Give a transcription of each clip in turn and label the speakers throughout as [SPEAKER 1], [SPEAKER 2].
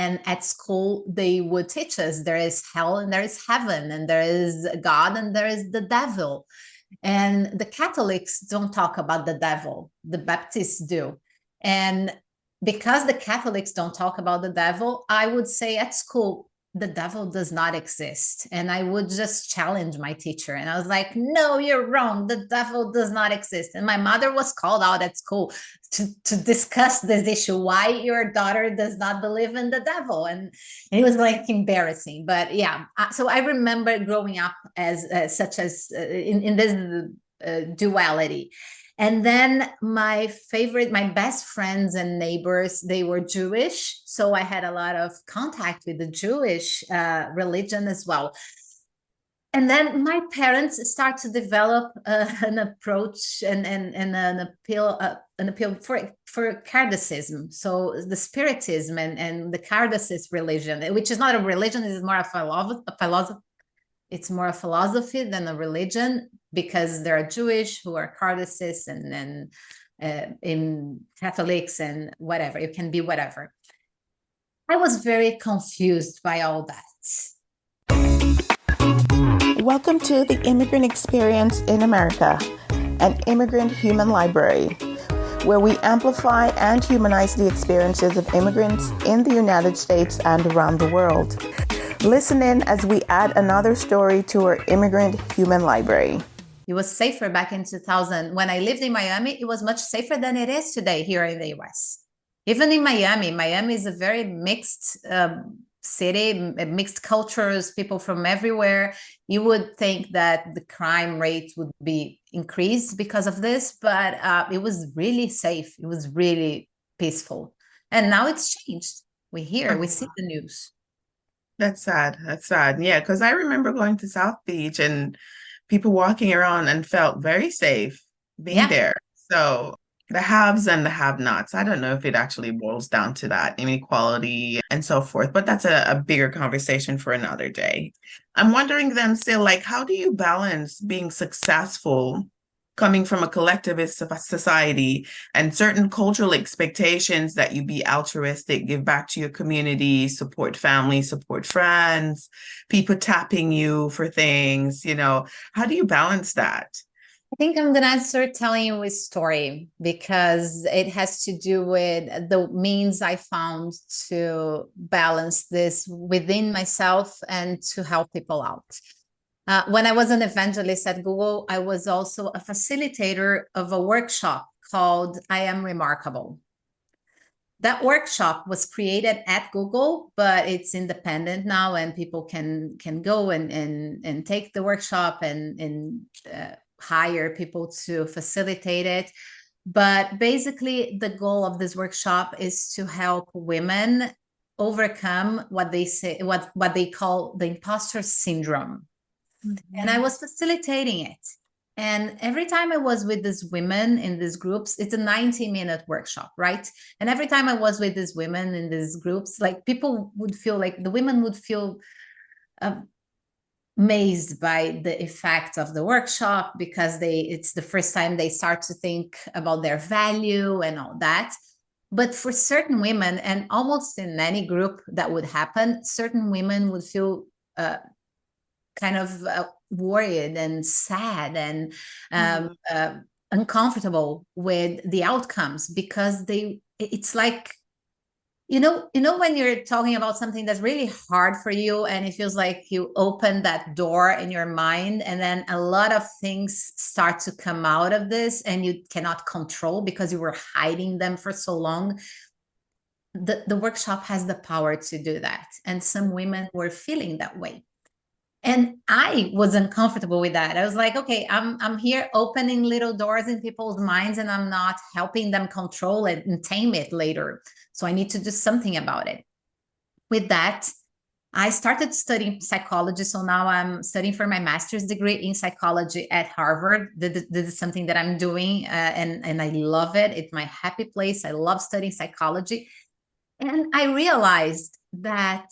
[SPEAKER 1] And at school, they would teach us there is hell and there is heaven, and there is God and there is the devil. And the Catholics don't talk about the devil, the Baptists do. And because the Catholics don't talk about the devil, I would say at school, the devil does not exist. And I would just challenge my teacher. And I was like, no, you're wrong. The devil does not exist. And my mother was called out at school to discuss this issue, why your daughter does not believe in the devil. And it was like embarrassing. But yeah, so I remember growing up as such as in this duality. And then my best friends and neighbors, they were Jewish. So I had a lot of contact with the Jewish religion as well. And then my parents start to develop an approach and an appeal for Kardasism. So the Spiritism and the Kardasist religion, which is not a religion, it's more a philosophy. It's more a philosophy than a religion, because there are Jewish who are Kardasists, and then in Catholics and whatever. It can be whatever. I was very confused by all that.
[SPEAKER 2] Welcome to the Immigrant Experience in America, an immigrant human library, where we amplify and humanize the experiences of immigrants in the United States and around the world. Listen in as we add another story to our immigrant human library.
[SPEAKER 1] It was safer back in 2000. When I lived in Miami, it was much safer than it is today here in the US. Even in Miami is a very mixed city, mixed cultures, people from everywhere. You would think that the crime rate would be increased because of this, but it was really safe. It was really peaceful. And now it's changed. We see the news.
[SPEAKER 3] That's sad. That's sad. Yeah, because I remember going to South Beach and people walking around and felt very safe being there. So the haves and the have-nots, I don't know if it actually boils down to that inequality and so forth, but that's a bigger conversation for another day. I'm wondering then, Sil, how do you balance being successful coming from a collectivist society and certain cultural expectations that you be altruistic, give back to your community, support family, support friends, people tapping you for things, how do you balance that?
[SPEAKER 1] I think I'm going to start telling you a story, because it has to do with the means I found to balance this within myself and to help people out. When I was an evangelist at Google, I was also a facilitator of a workshop called I Am Remarkable. That workshop was created at Google, but it's independent now, and people can go and take the workshop and hire people to facilitate it. But basically, the goal of this workshop is to help women overcome what they call the imposter syndrome. Mm-hmm. And I was facilitating it. And every time I was with these women in these groups, it's a 90-minute workshop, right? And every time I was with these women in these groups, people would feel the women would feel amazed by the effect of the workshop, because it's the first time they start to think about their value and all that. But for certain women, and almost in any group that would happen, certain women would feel kind of worried and sad and uncomfortable with the outcomes, because it's like, when you're talking about something that's really hard for you, and it feels like you open that door in your mind, and then a lot of things start to come out of this, and you cannot control because you were hiding them for so long. The workshop has the power to do that. And some women were feeling that way. And I was uncomfortable with that. I was like, okay, I'm here opening little doors in people's minds, and I'm not helping them control it and tame it later. So I need to do something about it. With that, I started studying psychology. So now I'm studying for my master's degree in psychology at Harvard. This is something that I'm doing, and I love it. It's my happy place. I love studying psychology. And I realized that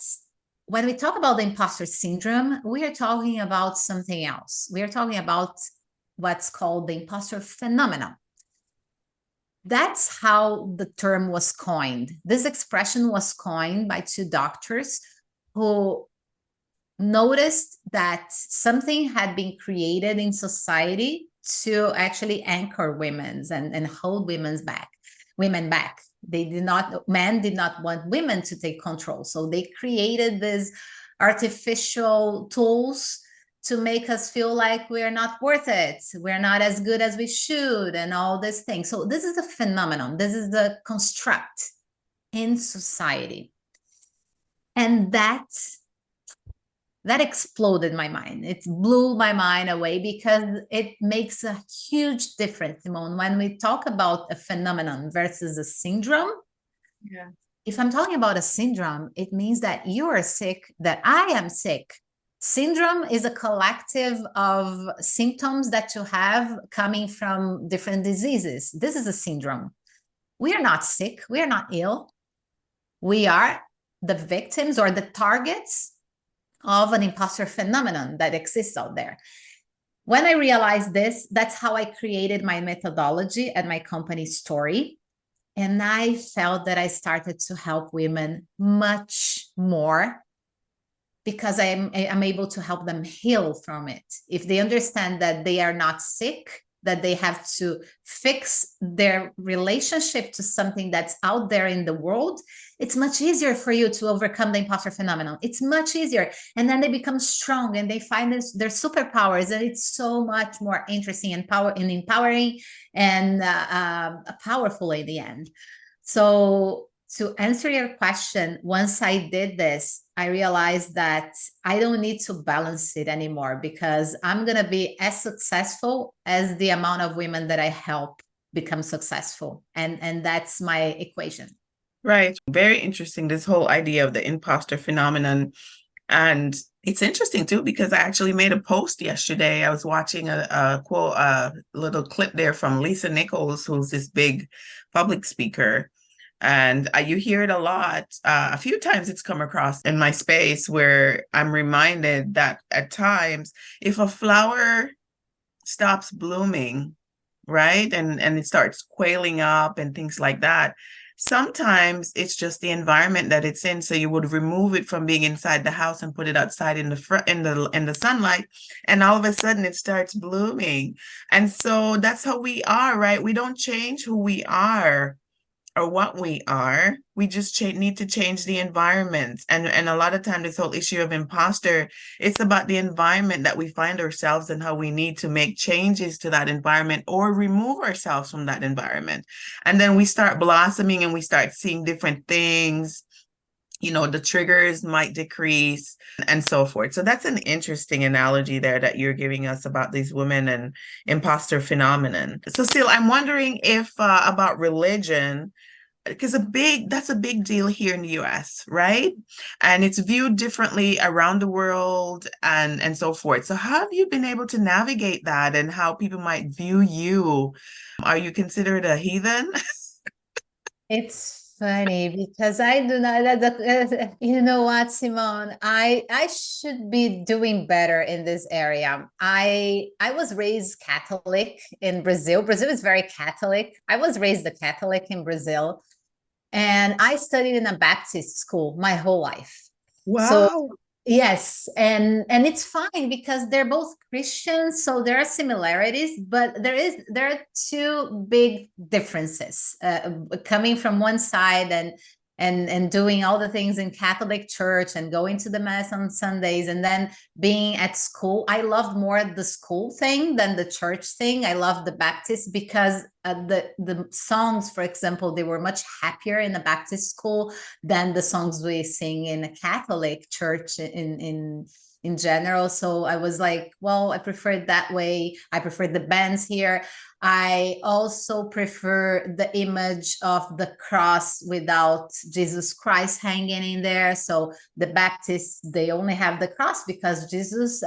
[SPEAKER 1] when we talk about the imposter syndrome, we are talking about something else. We are talking about what's called the imposter phenomenon. That's how the term was coined. This expression was coined by two doctors who noticed that something had been created in society to actually anchor women's and hold women back. Men did not want women to take control. So they created these artificial tools to make us feel like we're not worth it. We're not as good as we should, and all these things. So this is a phenomenon. This is the construct in society. And that exploded my mind. It blew my mind away, because it makes a huge difference, Simone, when we talk about a phenomenon versus a syndrome.
[SPEAKER 3] Yeah.
[SPEAKER 1] If I'm talking about a syndrome, it means that you are sick, that I am sick. Syndrome is a collective of symptoms that you have coming from different diseases. This is a syndrome. We are not sick. We are not ill. We are the victims or the targets of an imposter phenomenon that exists out there. When I realized this, that's how I created my methodology and my company Story. And I felt that I started to help women much more, because I'm able to help them heal from it. If they understand that they are not sick, that they have to fix their relationship to something that's out there in the world, it's much easier for you to overcome the imposter phenomenon. It's much easier. And then they become strong and they find their superpowers. And it's so much more interesting and empowering and powerful in the end. So to answer your question, once I did this, I realized that I don't need to balance it anymore, because I'm going to be as successful as the amount of women that I help become successful. And that's my equation.
[SPEAKER 3] Right. Very interesting, this whole idea of the imposter phenomenon. And it's interesting too, because I actually made a post yesterday. I was watching a little clip there from Lisa Nichols, who's this big public speaker. And you hear it a lot. A few times it's come across in my space, where I'm reminded that at times, if a flower stops blooming, right, and it starts quailing up and things like that, sometimes it's just the environment that it's in. So you would remove it from being inside the house and put it outside in the sunlight, and all of a sudden it starts blooming. And so that's how we are, right? We don't change who we are or what we are. We just need to change the environment. And a lot of time, this whole issue of imposter, it's about the environment that we find ourselves and how we need to make changes to that environment or remove ourselves from that environment. And then we start blossoming and we start seeing different things. You know, the triggers might decrease and so forth. So that's an interesting analogy there that you're giving us about these women and imposter phenomenon. So Sil, I'm wondering if about religion, because that's a big deal here in the US, right? And it's viewed differently around the world and so forth. So how have you been able to navigate that, and how people might view you? Are you considered a heathen?
[SPEAKER 1] It's funny, because I do not, you know what, Simone, I should be doing better in this area. I was raised Catholic in Brazil. Brazil is very Catholic. I was raised a Catholic in Brazil, and I studied in a Baptist school my whole life.
[SPEAKER 3] Wow.
[SPEAKER 1] So yes, and it's fine, because they're both Christians, so there are similarities, but there are two big differences coming from one side and doing all the things in Catholic church and going to the mass on Sundays, and then being at school. I loved more the school thing than the church thing. I loved the Baptist because the songs, for example, they were much happier in the Baptist school than the songs we sing in a Catholic church in general. So I was like, well, I prefer it that way. I prefer the bands here. I also prefer the image of the cross without Jesus Christ hanging in there. So the Baptists, they only have the cross because Jesus,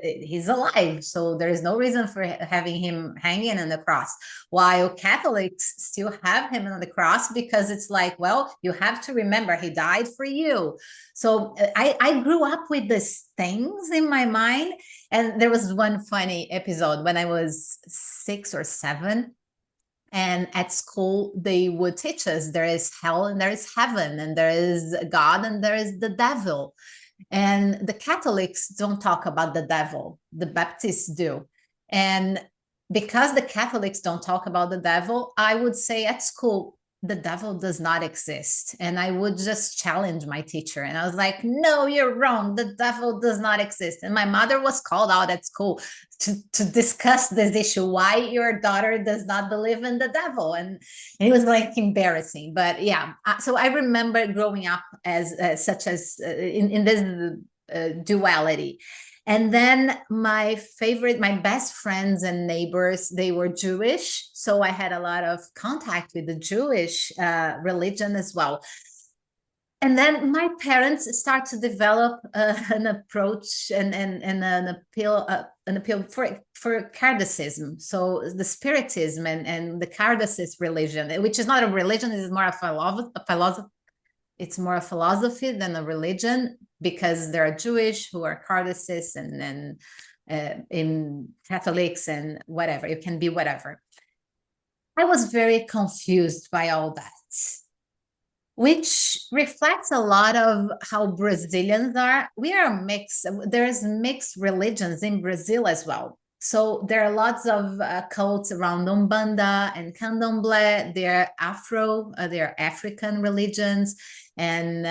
[SPEAKER 1] he's alive. So there is no reason for having him hanging on the cross. While Catholics still have him on the cross, because it's like, well, you have to remember he died for you. So I grew up with these things in my mind. And there was one funny episode when I was 6 or 7. And at school, they would teach us there is hell and there is heaven, and there is God and there is the devil. And the Catholics don't talk about the devil, the Baptists do. And because the Catholics don't talk about the devil, I would say at school, the devil does not exist. And I would just challenge my teacher. And I was like, no, you're wrong. The devil does not exist. And my mother was called out at school to discuss this issue, why your daughter does not believe in the devil. And it was like embarrassing. But yeah, so I remember growing up as such as in this duality. And then my best friends and neighbors, they were Jewish. So I had a lot of contact with the Jewish religion as well. And then my parents start to develop an approach and an appeal for Kardasism. So the Spiritism and the Kardasist religion, which is not a religion, it is more a philosophy. It's more a philosophy than a religion, because there are Jewish who are Kardasists and then in Catholics and whatever. It can be whatever. I was very confused by all that, which reflects a lot of how Brazilians are. We are mixed. There's mixed religions in Brazil as well. So there are lots of cults around Umbanda and Candomblé. They're they're African religions. And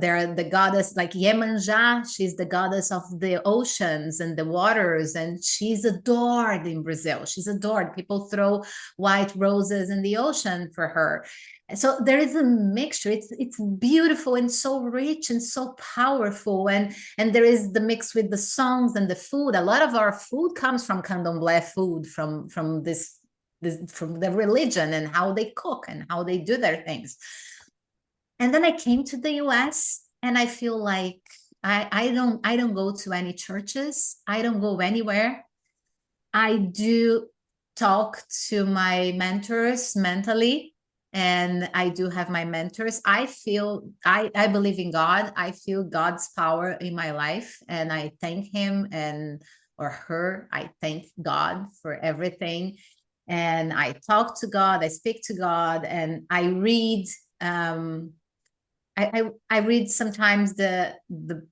[SPEAKER 1] they're the goddess, like Iemanjá, she's the goddess of the oceans and the waters. And she's adored in Brazil. She's adored. People throw white roses in the ocean for her. So there is a mixture. It's beautiful and so rich and so powerful. And there is the mix with the songs and the food. A lot of our food comes from Candomblé food, from the religion and how they cook and how they do their things. And then I came to the US, and I feel like I don't go to any churches. I don't go anywhere. I do talk to my mentors mentally, and I do have my mentors. I believe in God. I feel God's power in my life, and I thank him or her. I thank God for everything. And I talk to God, I speak to God, and I read I read sometimes the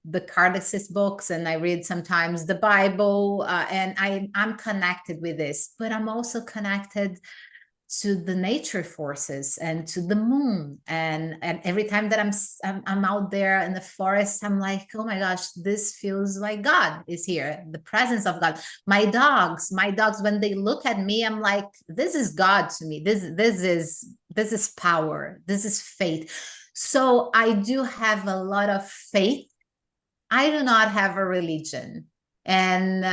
[SPEAKER 1] Kardasist books, and I read sometimes the Bible, and I'm connected with this, but I'm also connected to the nature forces and to the moon. And every time that I'm out there in the forest, I'm like, oh my gosh, this feels like God is here, the presence of God. My dogs, when they look at me, I'm like, this is God to me. This is power. This is faith. So I do have a lot of faith. I do not have a religion. And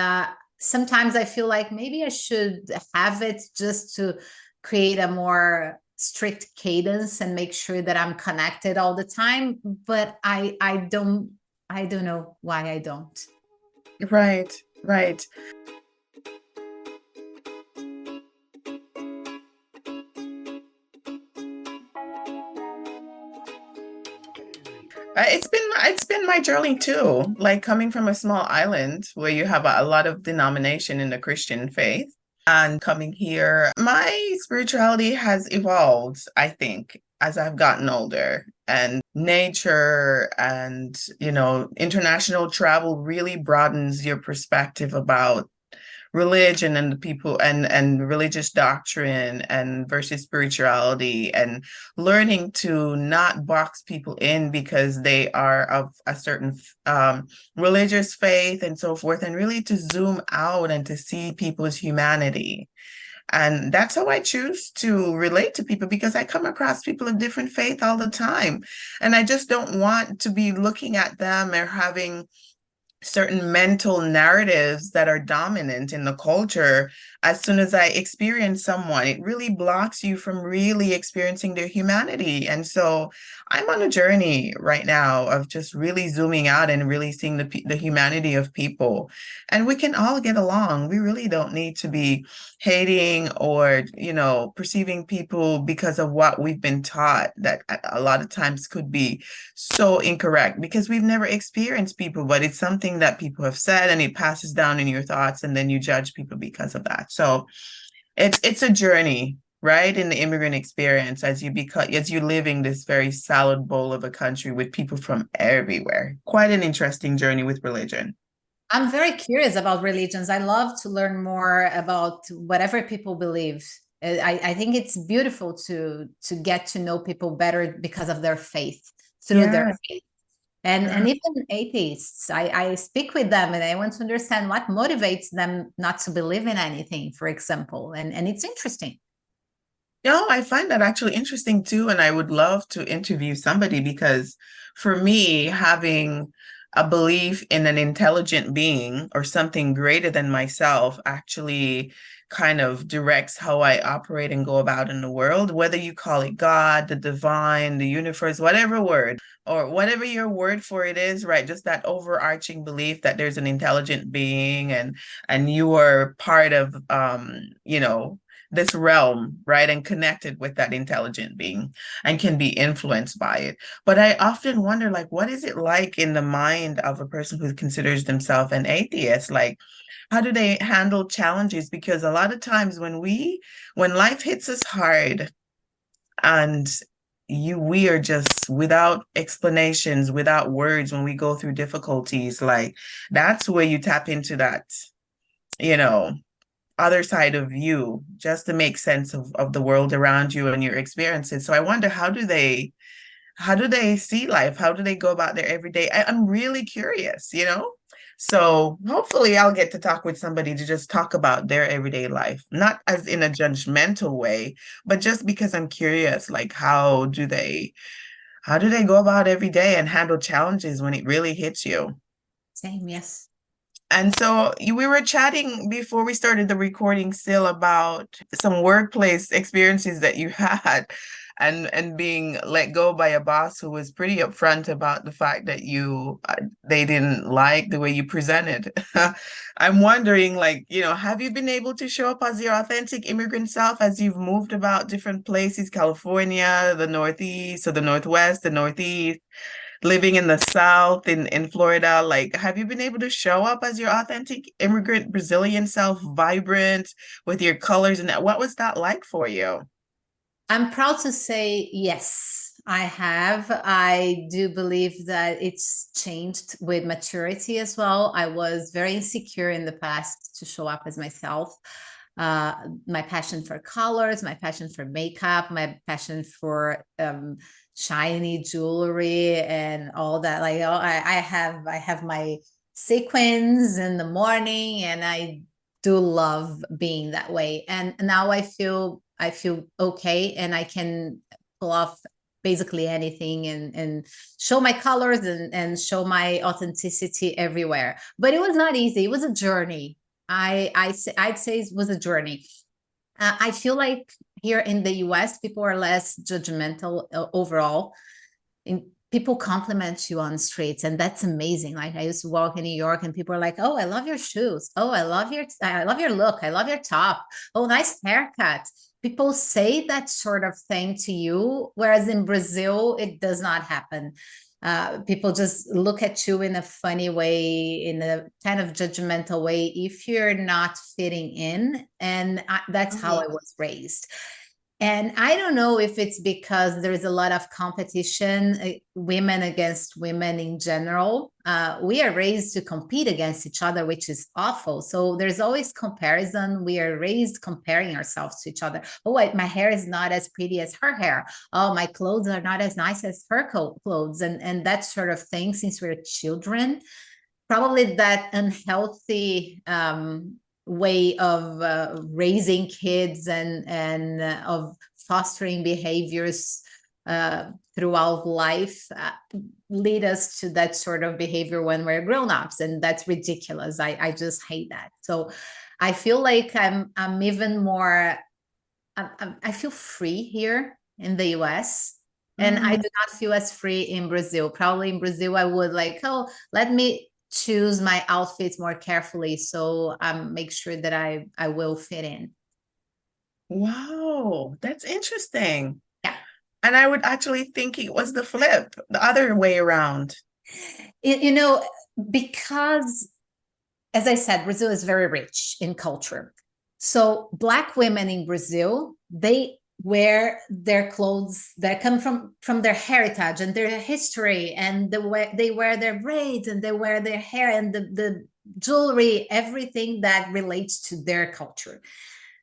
[SPEAKER 1] sometimes I feel like maybe I should have it just to create a more strict cadence and make sure that I'm connected all the time. But I don't know why I don't.
[SPEAKER 3] Right, right. It's been my journey too, like coming from a small island where you have a lot of denomination in the Christian faith, and coming here, my spirituality has evolved, I think, as I've gotten older. And nature and, international travel really broadens your perspective about religion and the people and religious doctrine and versus spirituality, and learning to not box people in because they are of a certain religious faith and so forth, and really to zoom out and to see people's humanity. And that's how I choose to relate to people, because I come across people of different faith all the time, and I just don't want to be looking at them or having certain mental narratives that are dominant in the culture. As soon as I experience someone, it really blocks you from really experiencing their humanity. And so I'm on a journey right now of just really zooming out and really seeing the humanity of people. And we can all get along. We really don't need to be hating or, perceiving people because of what we've been taught, that a lot of times could be so incorrect, because we've never experienced people, but it's something that people have said, and it passes down in your thoughts, and then you judge people because of that. So it's a journey. right? In the immigrant experience as you live in this very salad bowl of a country with people from everywhere. Quite an interesting journey with religion.
[SPEAKER 1] I'm very curious about religions. I love to learn more about whatever people believe. I think it's beautiful to get to know people better because of their faith, through their
[SPEAKER 3] Yeah.
[SPEAKER 1] faith. And even atheists, I speak with them and I want to understand what motivates them not to believe in anything, for example. And it's interesting.
[SPEAKER 3] No, I find that actually interesting too. And I would love to interview somebody because for me, having a belief in an intelligent being or something greater than myself actually kind of directs how I operate and go about in the world, whether you call it God, the divine, the universe, whatever word, or whatever your word for it is, right? Just that overarching belief that there's an intelligent being and you are part of this realm, right? And connected with that intelligent being and can be influenced by it. But I often wonder, like, what is it like in the mind of a person who considers themselves an atheist? Like, how do they handle challenges? Because a lot of times when life hits us hard and we are just without explanations, without words, when we go through difficulties, like that's where you tap into that, you know, other side of you just to make sense of the world around you and your experiences. So I wonder, how do they see life? How do they go about their everyday? I'm really curious, you know? So hopefully I'll get to talk with somebody to just talk about their everyday life, not as in a judgmental way, but just because I'm curious, like how do they go about every day and handle challenges when it really hits you?
[SPEAKER 1] Same, yes.
[SPEAKER 3] And so we were chatting before we started the recording still about some workplace experiences that you had and being let go by a boss who was pretty upfront about the fact that they didn't like the way you presented. I'm wondering, like, have you been able to show up as your authentic immigrant self as you've moved about different places, California, the Northeast or the Northwest, the Northeast? Living in the South in Florida, like, have you been able to show up as your authentic immigrant Brazilian self, vibrant with your colors and that? What was that like for you?
[SPEAKER 1] I'm proud to say yes, I have. I do believe that it's changed with maturity as well. I was very insecure in the past to show up as myself. My passion for colors, my passion for makeup, my passion for shiny jewelry and all that. Like, I have my sequins in the morning, and I do love being that way. And now I feel okay, and I can pull off basically anything and show my colors and show my authenticity everywhere. But it was not easy. It was a journey. I'd say it was a journey. I feel like here in the US, people are less judgmental overall. People compliment you on streets, and that's amazing. Like, I used to walk in New York and people are like, "Oh, I love your shoes. Oh, I love your look. I love your top. Oh, nice haircut." People say that sort of thing to you, whereas in Brazil, it does not happen. People just look at you in a funny way, in a kind of judgmental way, if you're not fitting in. And that's how I was raised. And I don't know if it's because there's a lot of competition, women against women in general. We are raised to compete against each other, which is awful. So there's always comparison. We are raised comparing ourselves to each other. Oh, my hair is not as pretty as her hair. Oh, my clothes are not as nice as her clothes. And that sort of thing, since we're children, probably that unhealthy way of raising kids and of fostering behaviors throughout life lead us to that sort of behavior when we're grown-ups, and that's ridiculous. I just hate that. So I feel like I'm even more I feel free here in the US, and I do not feel as free in Brazil. Probably in Brazil I would like, oh, let me choose my outfits more carefully, so make sure that I will fit in.
[SPEAKER 3] Wow, that's interesting.
[SPEAKER 1] Yeah.
[SPEAKER 3] And I would actually think it was the flip, the other way around.
[SPEAKER 1] Because, as I said, Brazil is very rich in culture. So Black women in Brazil, they wear their clothes that come from their heritage and their history, and the way they wear their braids and they wear their hair and the jewelry, everything that relates to their culture.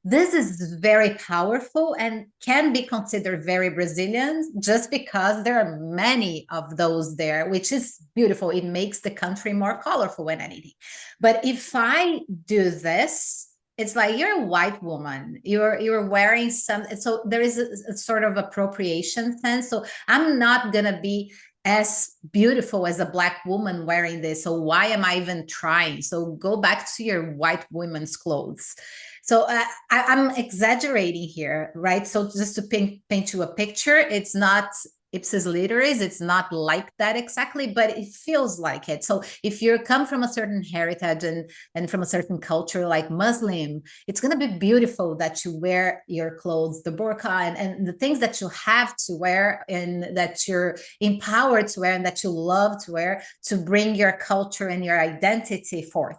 [SPEAKER 1] This is very powerful and can be considered very Brazilian just because there are many of those there, which is beautiful. It makes the country more colorful than anything. But if I do this, it's like you're a white woman, you're wearing some, so there is a sort of appropriation sense. So I'm not gonna be as beautiful as a Black woman wearing this, so why am I even trying? So go back to your white women's clothes. So I'm exaggerating here, right? So just to paint you a picture, it's not ipsis literis, it's not like that exactly, but it feels like it. So if you come from a certain heritage and from a certain culture like Muslim, it's going to be beautiful that you wear your clothes, the burqa, and the things that you have to wear and that you're empowered to wear and that you love to wear to bring your culture and your identity forth.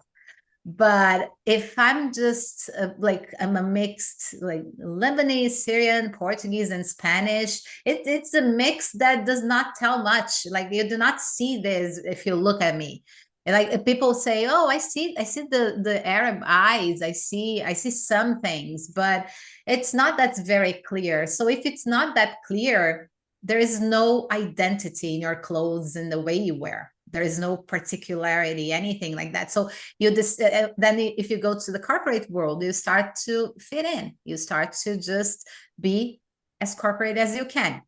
[SPEAKER 1] But if I'm just like I'm a mixed like Lebanese, Syrian, Portuguese, and Spanish, it's a mix that does not tell much. Like you do not see this if you look at me. And like people say, oh, I see the Arab eyes, I see some things, but it's not that's very clear. So if it's not that clear, there is no identity in your clothes and the way you wear. There is no particularity, anything like that. So you just then if you go to the corporate world, you start to fit in. You start to just be as corporate as you can.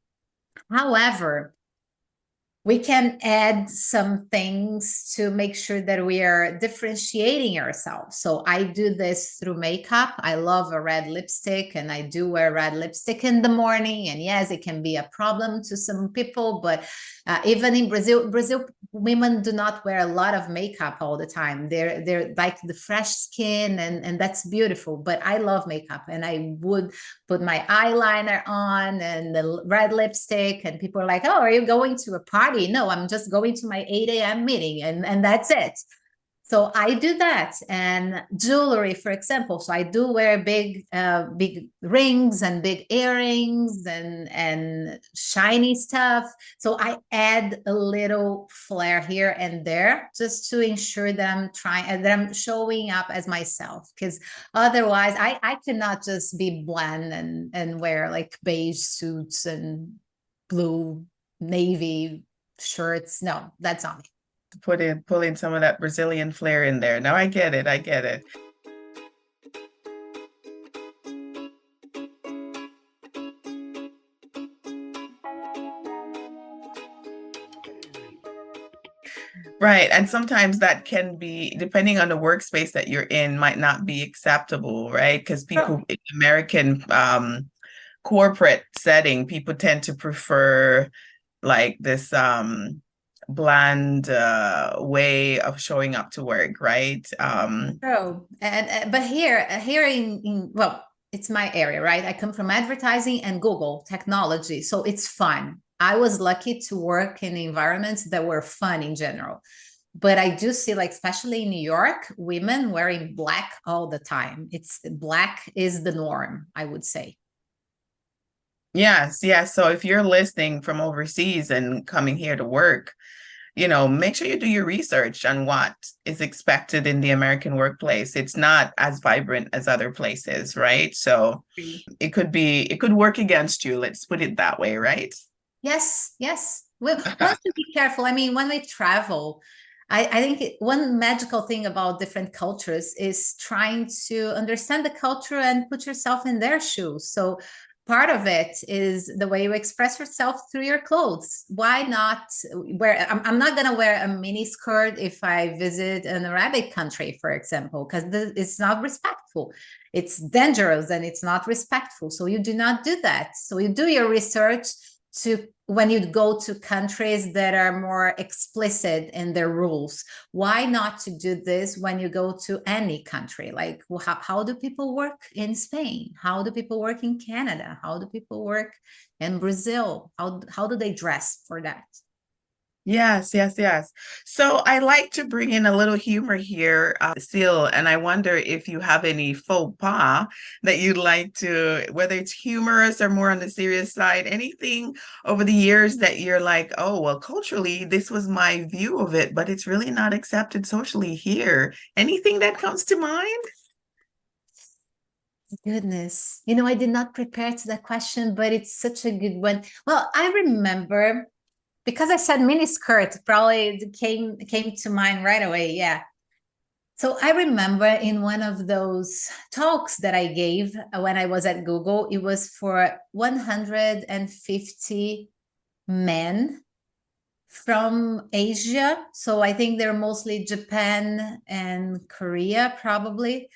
[SPEAKER 1] However, we can add some things to make sure that we are differentiating ourselves. So I do this through makeup. I love a red lipstick, and I do wear red lipstick in the morning. And yes, it can be a problem to some people, but even in Brazil, women do not wear a lot of makeup all the time. They're like the fresh skin, and that's beautiful. But I love makeup, and I would put my eyeliner on and the red lipstick, and people are like, oh, are you going to a party? No, I'm just going to my 8 a.m. meeting, and that's it. So I do that. And jewelry, for example. So I do wear big rings and big earrings and shiny stuff. So I add a little flair here and there just to ensure that I'm showing up as myself. Because otherwise, I cannot just be bland and wear like beige suits and blue navy shirts. No, that's not me.
[SPEAKER 3] Pull in some of that Brazilian flair in there. No, I get it. Right. And sometimes that can be, depending on the workspace that you're in, might not be acceptable, right? Because people in American corporate setting, people tend to prefer like this bland way of showing up to work, right?
[SPEAKER 1] True. But here in well, it's my area, right? I come from advertising and Google technology, so it's fun. I was lucky to work in environments that were fun in general. But I do see, like, especially in New York, women wearing black all the time. It's black is the norm, I would say.
[SPEAKER 3] Yes. So if you're listening from overseas and coming here to work, make sure you do your research on what is expected in the American workplace. It's not as vibrant as other places, right? So it could work against you. Let's put it that way, right?
[SPEAKER 1] Yes. We have to be careful. I mean, when we travel, I think one magical thing about different cultures is trying to understand the culture and put yourself in their shoes. So part of it is the way you express yourself through your clothes. Why not wear? I'm not going to wear a mini skirt if I visit an Arabic country, for example, because it's not respectful. It's dangerous and it's not respectful. So you do not do that. So you do your research to when you go to countries that are more explicit in their rules. Why not to do this when you go to any country? Like, how do people work in Spain? How do people work in Canada? How do people work in Brazil? How do they dress for that?
[SPEAKER 3] Yes, yes, yes. So I like to bring in a little humor here, Sil, and I wonder if you have any faux pas that you'd like to, whether it's humorous or more on the serious side, anything over the years that you're like, oh, well, culturally, this was my view of it, but it's really not accepted socially here. Anything that comes to mind?
[SPEAKER 1] Goodness, I did not prepare to that question, but it's such a good one. Well, I remember, because I said mini skirt, probably it came to mind right away. Yeah. So I remember in one of those talks that I gave when I was at Google, it was for 150 men from Asia. So I think they're mostly Japan and Korea, probably.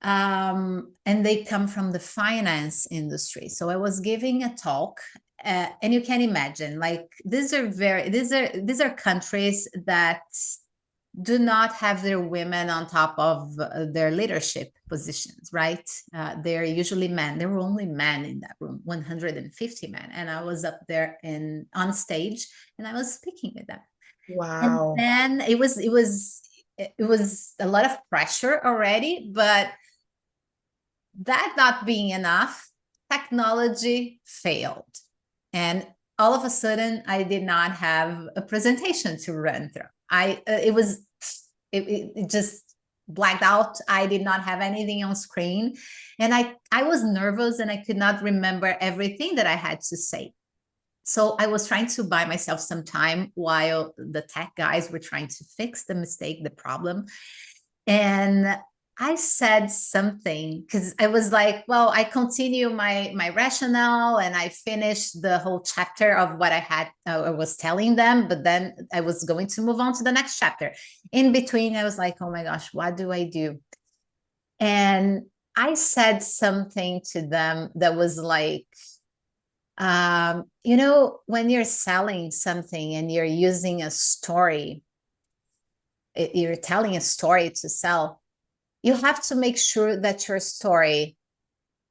[SPEAKER 1] And they come from the finance industry. So I was giving a talk, and you can imagine, like, these are countries that do not have their women on top of their leadership positions, right? They're usually men. There were only men in that room, 150 men, and I was up there on stage, and I was speaking with them.
[SPEAKER 3] Wow.
[SPEAKER 1] And then it was a lot of pressure already, but that not being enough, technology failed. And all of a sudden, I did not have a presentation to run through. It just blacked out. I did not have anything on screen. And I was nervous and I could not remember everything that I had to say. So I was trying to buy myself some time while the tech guys were trying to fix the mistake, the problem. And I said something because I was like, well, I continue my rationale and I finished the whole chapter of what I was telling them, but then I was going to move on to the next chapter. In between, I was like, oh my gosh, what do I do? And I said something to them that was like, when you're selling something and you're using a story, you're telling a story to sell, you have to make sure that your story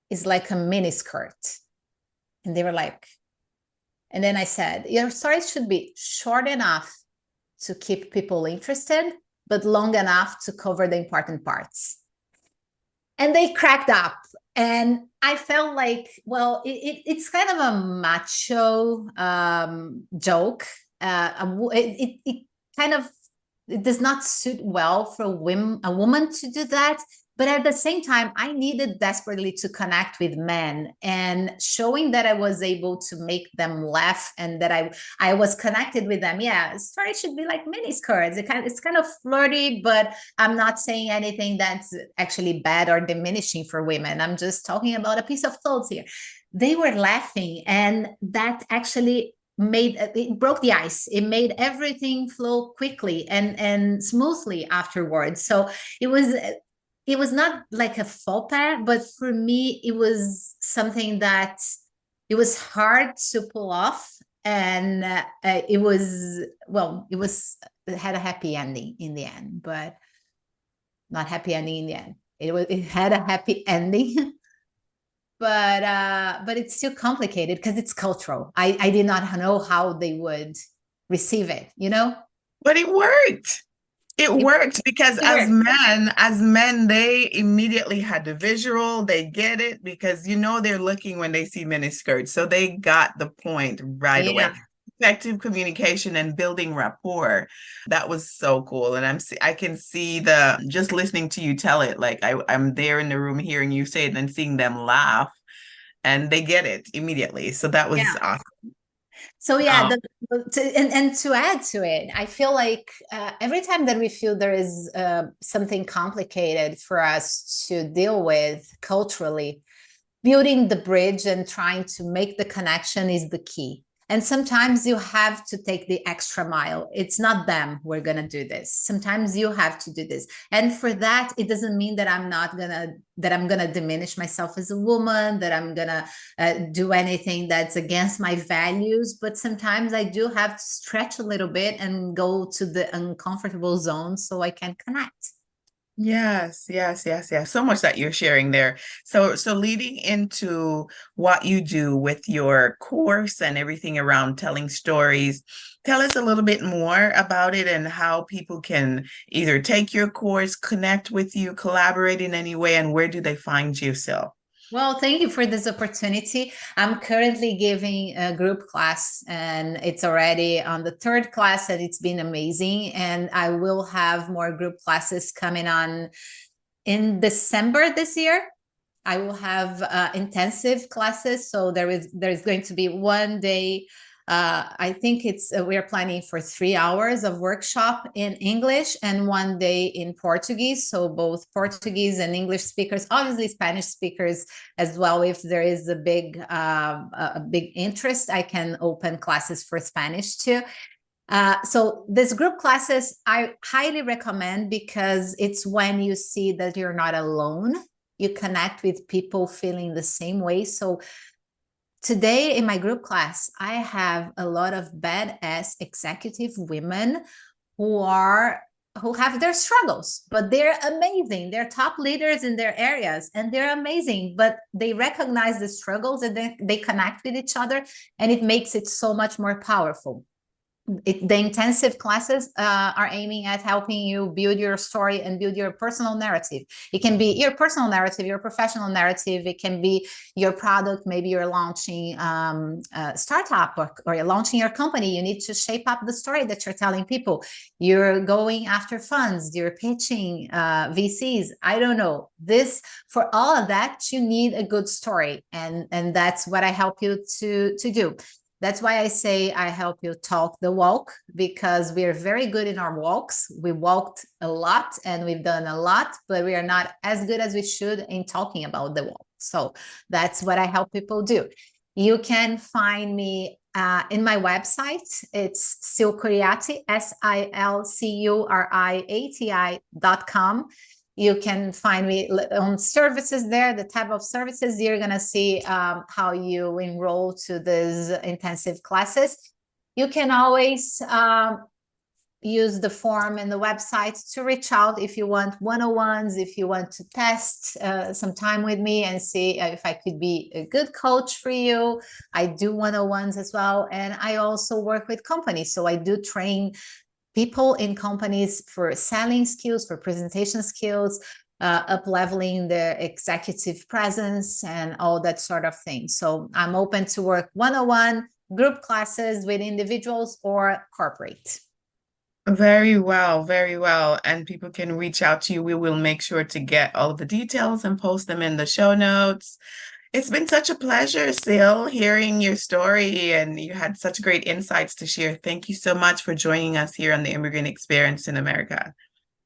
[SPEAKER 1] is like a mini skirt. And they were like, and then I said, your story should be short enough to keep people interested, but long enough to cover the important parts. And they cracked up. And I felt like, well, it's kind of a macho joke. It kind of, it does not suit well for a woman to do that. But at the same time, I needed desperately to connect with men, and showing that I was able to make them laugh and that I was connected with them. Yeah, story should be like mini skirts. It's kind of flirty, but I'm not saying anything that's actually bad or diminishing for women. I'm just talking about a piece of clothes here. They were laughing, and that actually it broke the ice. It made everything flow quickly and smoothly afterwards. So it was not like a faux pas, but for me, it was something that it was hard to pull off. And it had a happy ending in the end, but not happy ending in the end. It had a happy ending, but it's still complicated because it's cultural. I did not know how they would receive it,
[SPEAKER 3] But it worked. It worked because as men, they immediately had the visual. They get it because they're looking when they see miniskirts, so they got the point right away. Effective communication and building rapport. That was so cool, and I can see just listening to you tell it. Like I'm there in the room hearing you say it and seeing them laugh, and they get it immediately. So that was awesome.
[SPEAKER 1] So yeah, and to add to it, I feel like every time that we feel there is something complicated for us to deal with culturally, building the bridge and trying to make the connection is the key. And sometimes you have to take the extra mile. It's not them who are going to do this. Sometimes you have to do this. And for that, it doesn't mean that I'm going to diminish myself as a woman, that I'm going to do anything that's against my values. But sometimes I do have to stretch a little bit and go to the uncomfortable zone so I can connect.
[SPEAKER 3] Yes. So much that you're sharing there. So leading into what you do with your course and everything around telling stories, tell us a little bit more about it and how people can either take your course, connect with you, collaborate in any way, and where do they find you, Sil?
[SPEAKER 1] Well, thank you for this opportunity. I'm currently giving a group class, and it's already on the third class, and it's been amazing. And I will have more group classes coming on in December this year. I will have intensive classes. So there's going to be one day. I think we are planning for 3 hours of workshop in English and one day in Portuguese. So both Portuguese and English speakers, obviously Spanish speakers as well. If there is a big interest, I can open classes for Spanish too. So these group classes, I highly recommend because it's when you see that you're not alone. You connect with people feeling the same way. So today in my group class, I have a lot of badass executive women who have their struggles, but they're amazing. They're top leaders in their areas and they're amazing, but they recognize the struggles and they connect with each other, and it makes it so much more powerful. The intensive classes are aiming at helping you build your story and build your personal narrative. It can be your personal narrative, your professional narrative. It can be your product. Maybe you're launching a startup or you're launching your company. You need to shape up the story that you're telling people. You're going after funds. You're pitching VCs. I don't know. For all of that, you need a good story. And that's what I help you to do. That's why I say I help you talk the walk, because we are very good in our walks. We walked a lot and we've done a lot, but we are not as good as we should in talking about the walk. So that's what I help people do. You can find me in my website. It's Sil Curiati, SILCURIATI.com. You can find me on services there, the type of services. You're going to see how you enroll to these intensive classes. You can always use the form in the website to reach out if you want one-on-ones, if you want to test some time with me and see if I could be a good coach for you. I do one-on-ones as well. And I also work with companies. So I do train people in companies for selling skills, for presentation skills, up-leveling their executive presence and all that sort of thing. So I'm open to work one-on-one, group classes with individuals or corporate.
[SPEAKER 3] Very well, very well. And people can reach out to you. We will make sure to get all of the details and post them in the show notes. It's been such a pleasure, Sil, hearing your story, and you had such great insights to share. Thank you so much for joining us here on the Immigrant Experience in America.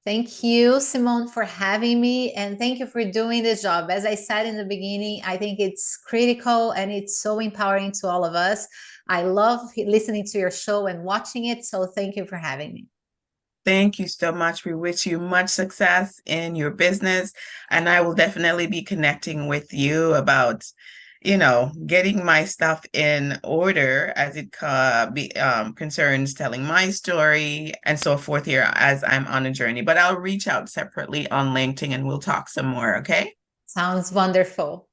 [SPEAKER 1] Thank you, Simone, for having me, and thank you for doing this job. As I said in the beginning, I think it's critical and it's so empowering to all of us. I love listening to your show and watching it, so thank you for having me.
[SPEAKER 3] Thank you so much. We wish you much success in your business. And I will definitely be connecting with you about, getting my stuff in order as it concerns telling my story and so forth here as I'm on a journey. But I'll reach out separately on LinkedIn and we'll talk some more, okay?
[SPEAKER 1] Sounds wonderful.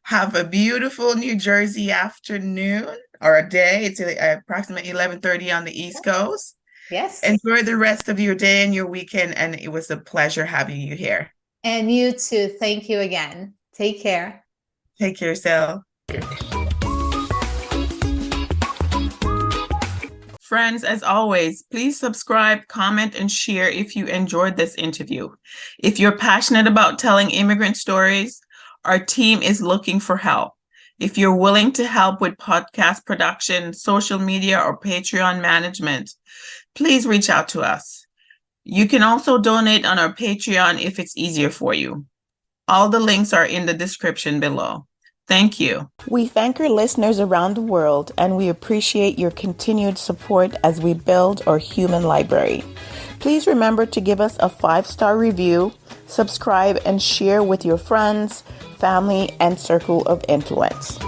[SPEAKER 3] Have a beautiful New Jersey afternoon or a day. It's approximately 11:30 on the East Coast.
[SPEAKER 1] Yes.
[SPEAKER 3] Enjoy the rest of your day and your weekend. And it was a pleasure having you here.
[SPEAKER 1] And you too. Thank you again. Take care.
[SPEAKER 3] Take care, Sil. Friends, as always, please subscribe, comment, and share if you enjoyed this interview. If you're passionate about telling immigrant stories, our team is looking for help. If you're willing to help with podcast production, social media, or Patreon management, please reach out to us. You can also donate on our Patreon if it's easier for you. All the links are in the description below. Thank you.
[SPEAKER 2] We thank our listeners around the world, and we appreciate your continued support as we build our human library. Please remember to give us a 5-star review, subscribe, and share with your friends, family, and circle of influence.